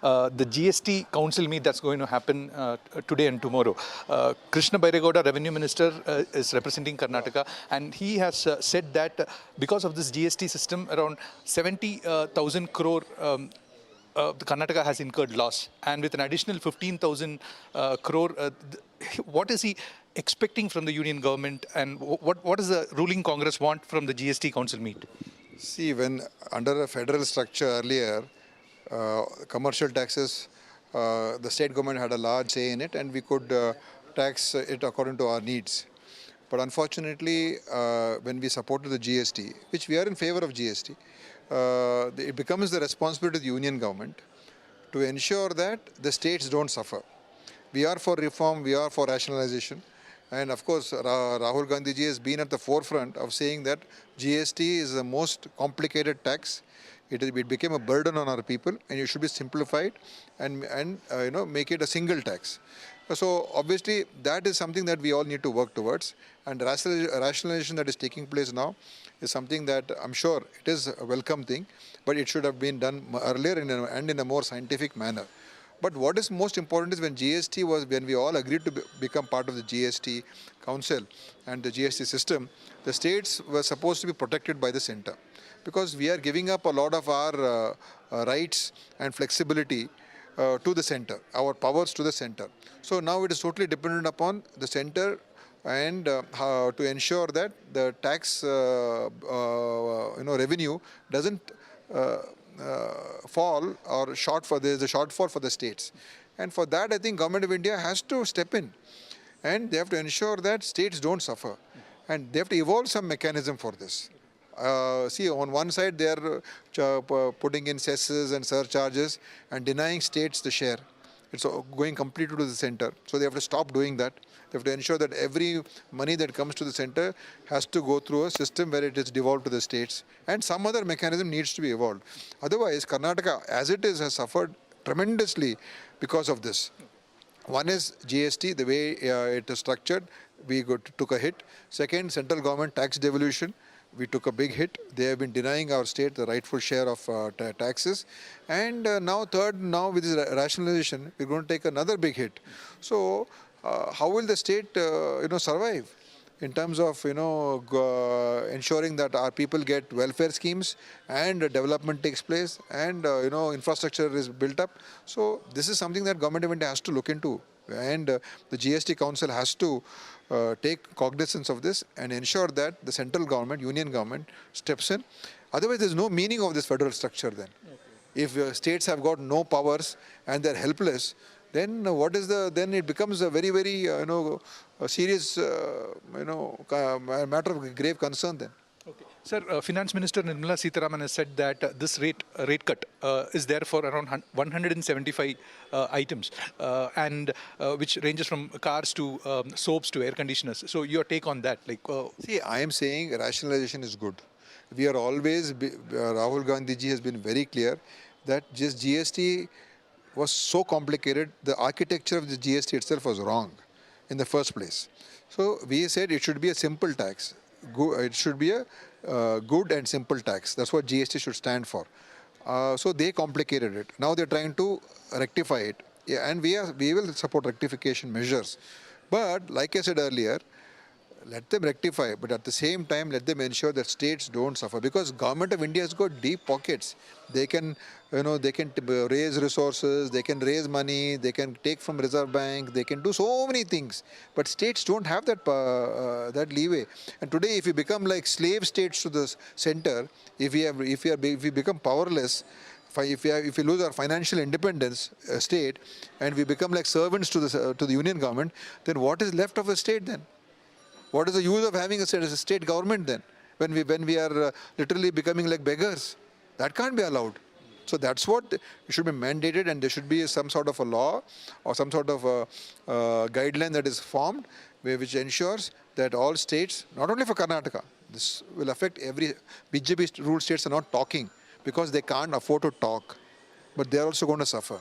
the GST Council meet that's going to happen today and tomorrow. Krishna Bairegowda, Revenue Minister, is representing Karnataka, and he has said that because of this GST system, around 70,000 crore the Karnataka has incurred loss, and with an additional 15,000 crore, what is he expecting from the union government, and what does the ruling Congress want from the GST Council meet? See, when under a federal structure earlier, commercial taxes, the state government had a large say in it, and we could tax it according to our needs. But unfortunately, when we supported the GST, which we are in favor of GST, it becomes the responsibility of the union government to ensure that the states don't suffer. We are for reform, we are for rationalization. And of course, Rahul Gandhi ji has been at the forefront of saying that GST is the most complicated tax. It became a burden on our people, and it should be simplified and make it a single tax. So obviously, that is something that we all need to work towards. And rationalization that is taking place now is something that I'm sure it is a welcome thing, but it should have been done earlier and in a more scientific manner. But what is most important is when we all agreed to become part of the GST Council and the GST system, the states were supposed to be protected by the center, because we are giving up a lot of our rights and flexibility to the center, our powers to the center. So now it is totally dependent upon the center and to ensure that the tax revenue doesn't fall or there is a shortfall for the states. And for that, I think Government of India has to step in, and they have to ensure that states don't suffer, and they have to evolve some mechanism for this. See, on one side they are putting in cesses and surcharges and denying states the share. It's going completely to the center. So they have to stop doing that. They have to ensure that every money that comes to the center has to go through a system where it is devolved to the states, and some other mechanism needs to be evolved. Otherwise, Karnataka, as it is, has suffered tremendously because of this. One is GST, the way it is structured, we took a hit. Second, central government tax devolution. We took a big hit. They have been denying our state the rightful share of taxes. And now third, now with this rationalization, we're going to take another big hit. So how will the state survive in terms of ensuring that our people get welfare schemes and development takes place and infrastructure is built up? So this is something that Government of India has to look into, and the GST Council has to take cognizance of this and ensure that the central government, union government, steps in. Otherwise, there's no meaning of this federal structure then. Okay. If states have got no powers and they're helpless, then then it becomes a very, very a serious matter of grave concern then. Okay. Sir, Finance Minister Nirmala Sitharaman has said that this rate cut is there for around 175 items, and which ranges from cars to soaps to air conditioners. So your take on that? See, I am saying rationalization is good. We are always, Rahul Gandhi ji has been very clear that just GST was so complicated, the architecture of the GST itself was wrong in the first place. So we said it should be a simple tax. It should be a good and simple tax. That's what GST should stand for. So they complicated it. Now they're trying to rectify it. Yeah, and we will support rectification measures. But like I said earlier, let them rectify, but at the same time, let them ensure that states don't suffer, because Government of India has got deep pockets. They can, they can raise resources, they can raise money, they can take from Reserve Bank, they can do so many things. But states don't have that that leeway. And today, if we become like slave states to the center, if we become powerless, if we lose our financial independence, state, and we become like servants to the union government, then what is left of a state then? What is the use of having a state government then, when we are literally becoming like beggars? That can't be allowed. So that's what should be mandated, and there should be some sort of a law or some sort of a guideline that is formed, which ensures that all states, not only for Karnataka, this will affect every. BJP ruled states are not talking because they can't afford to talk, but they are also going to suffer.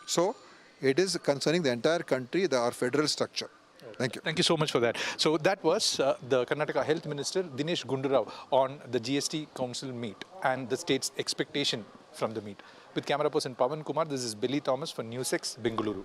So it is concerning the entire country, our federal structure. Thank you. Thank you so much for that. So that was the Karnataka Health Minister Dinesh Gundu Rao on the GST Council meet and the state's expectation from the meet. With camera person Pavan Kumar, this is Billy Thomas for NewsX, Bengaluru.